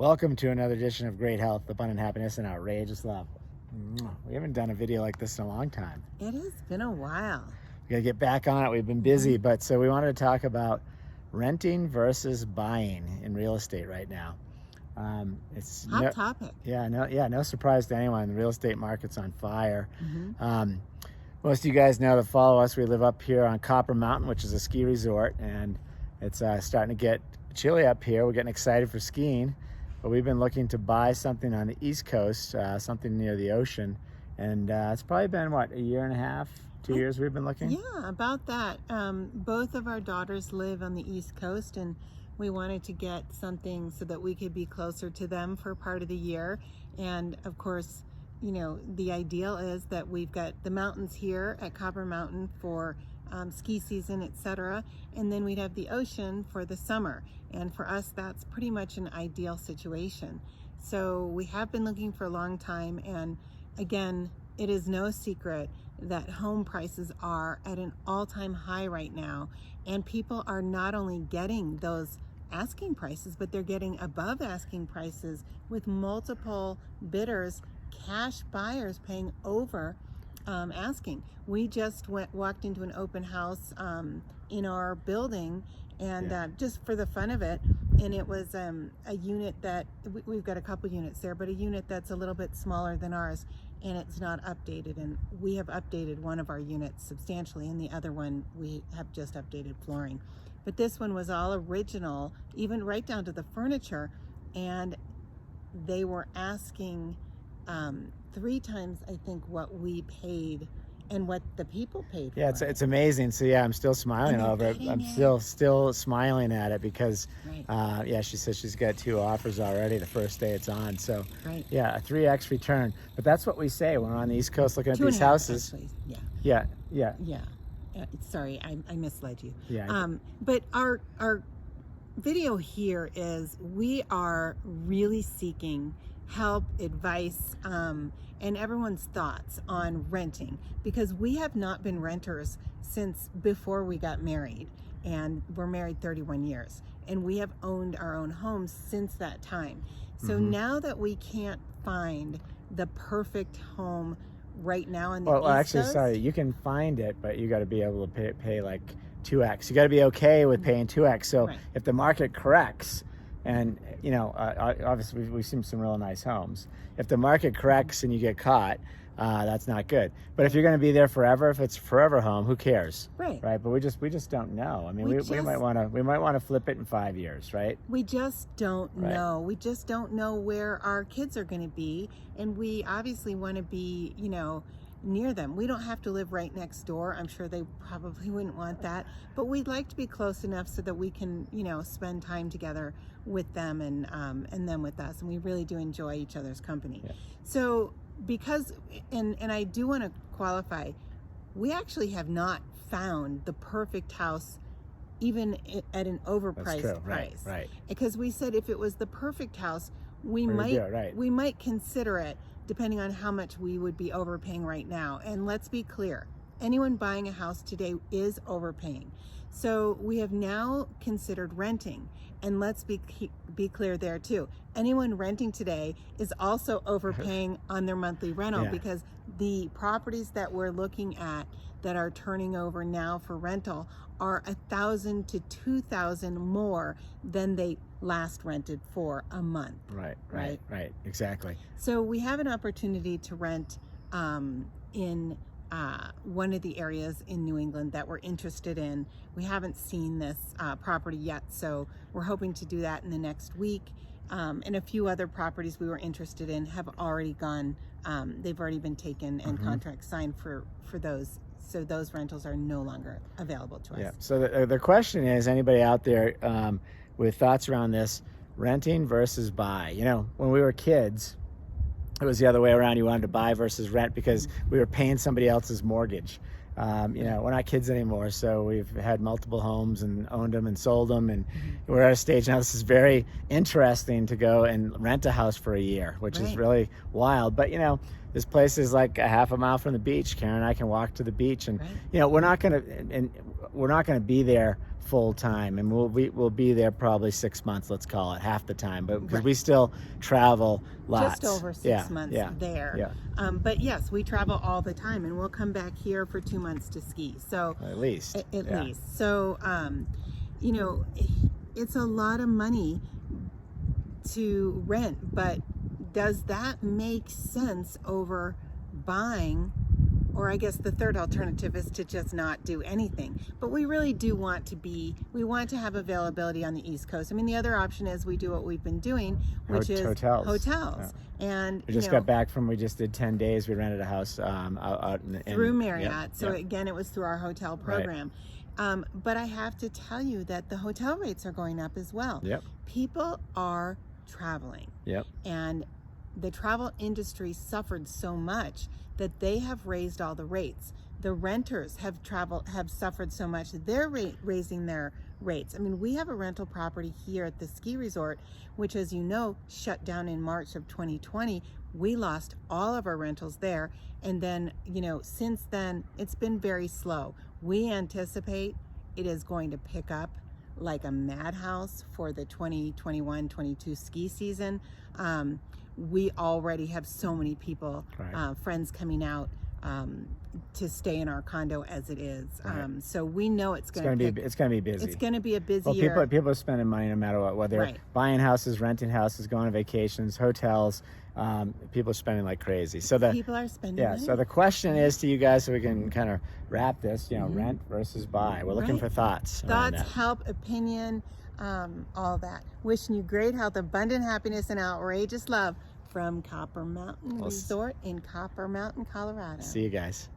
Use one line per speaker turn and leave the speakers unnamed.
Welcome to another edition of Great Health, Abundant Happiness, and Outrageous Love. We haven't done a video like this in a long time.
It has been a while.
We got to get back on it. We've been busy, but so we wanted to talk about renting versus buying in real estate right now. It's
Hot topic.
No surprise to anyone. The real estate market's on fire. Most of you guys know that follow us. We live up here on Copper Mountain, which is a ski resort, and it's starting to get chilly up here. We're getting excited for skiing, but we've been looking to buy something on the East Coast, something near the ocean, and it's probably been, what, a year and a half, 2 years we've been looking?
Yeah, about that. Both of our daughters live on the East Coast, and we wanted to get something so that we could be closer to them for part of the year. And of course, you know, the ideal is that we've got the mountains here at Copper Mountain for ski season, etc. And then we'd have the ocean for the summer. And for us, that's pretty much an ideal situation. So we have been looking for a long time. And again, it is no secret that home prices are at an all-time high right now. And people are not only getting those asking prices, but they're getting above asking prices with multiple bidders, cash buyers paying over asking. We just walked into an open house in our building, and just for the fun of it, and it was a unit that we've got a couple units there, but a unit that's a little bit smaller than ours, and it's not updated. And we have updated one of our units substantially, and the other one we have just updated flooring. But this one was all original, even right down to the furniture, and they were asking 3 times, I think, what we paid and what the people paid for.
Yeah, it's amazing. So yeah, I'm still smiling over it. I'm still smiling at it because she says she's got 2 offers already the first day it's on. So yeah, a 3x return. But that's what we say when we're on the East Coast looking at these houses.
Actually.
Yeah.
Sorry, I misled you.
Yeah.
But our video here is we are really seeking help, advice, and everyone's thoughts on renting, because we have not been renters since before we got married, and we're married 31 years, and we have owned our own homes since that time. So now that we can't find the perfect home right now in the East Coast,
sorry, you can find it, but you got to be able to pay like 2x. You got to be okay with paying 2x. So if the market corrects, and you know, obviously we've seen some real nice homes. If the market corrects and you get caught, that's not good. But if you're going to be there forever, if it's a forever home, who cares? Right. But we just don't know. I mean, we might want to flip it in 5 years, right?
We just don't know. We just don't know where our kids are going to be, and we obviously want to be, you know, near them. We don't have to live right next door. I'm sure they probably wouldn't want that, but we'd like to be close enough so that we can, you know, spend time together with them and them with us, and we really do enjoy each other's company. So because, and I do want to qualify, we actually have not found the perfect house even at an overpriced price. Right. Because we said if it was the perfect house, we might consider it, depending on how much we would be overpaying right now. And let's be clear, anyone buying a house today is overpaying. So we have now considered renting, and let's be clear there too. Anyone renting today is also overpaying on their monthly rental, because the properties that we're looking at that are turning over now for rental are $1,000 to $2,000 more than they last rented for a month. Right,
exactly.
So we have an opportunity to rent in one of the areas in New England that we're interested in. We haven't seen this property yet, so we're hoping to do that in the next week. And a few other properties we were interested in have already gone, they've already been taken and contracts signed for those. So those rentals are no longer available to us.
Yeah. So the question is, anybody out there with thoughts around this, renting versus buy? You know, when we were kids, it was the other way around. You wanted to buy versus rent because we were paying somebody else's mortgage. You know, we're not kids anymore, so we've had multiple homes and owned them and sold them, and we're at a stage now. This is very interesting to go and rent a house for a year, which is really wild. But you know, this place is like a half a mile from the beach. Karen and I can walk to the beach, and you know, we're not gonna be there full time, and we'll be there probably 6 months. Let's call it half the time, but because
Right.
we still travel lots.
Just over 6
Yeah,
months
yeah,
there.
yeah.
But yes, we travel all the time, and we'll come back here for 2 months to ski. So
At least.
at
Yeah.
least. So you know, it's a lot of money to rent, but does that make sense over buying? Or I guess the third alternative is to just not do anything. But we really do want we want to have availability on the East Coast. I mean, the other option is we do what we've been doing, which is
Hotels.
And
We just got back from, we just did 10 days. We rented a house out in
through Marriott.
Yep,
So
yep.
again, it was through our hotel program. But I have to tell you that the hotel rates are going up as well.
Yep.
People are traveling.
Yep.
And the travel industry suffered so much that they have raised all the rates. The renters have suffered so much that they're raising their rates. I mean, we have a rental property here at the ski resort, which, as you know, shut down in March of 2020. We lost all of our rentals there. And then, you know, since then, it's been very slow. We anticipate it is going to pick up like a madhouse for the 2021-22 ski season. We already have so many people, friends coming out to stay in our condo as it is. So we know it's going to be
busy.
It's going to be a busy
Well,
year.
people are spending money no matter what, whether buying houses, renting houses, going on vacations, hotels. People are spending like crazy. So
people are spending money.
So the question is to you guys, so we can kind of wrap this, you know, rent versus buy. We're looking for thoughts.
Thoughts, help, opinion, all that. Wishing you great health, abundant happiness, and outrageous love from Copper Mountain Resort in Copper Mountain, Colorado.
See you guys.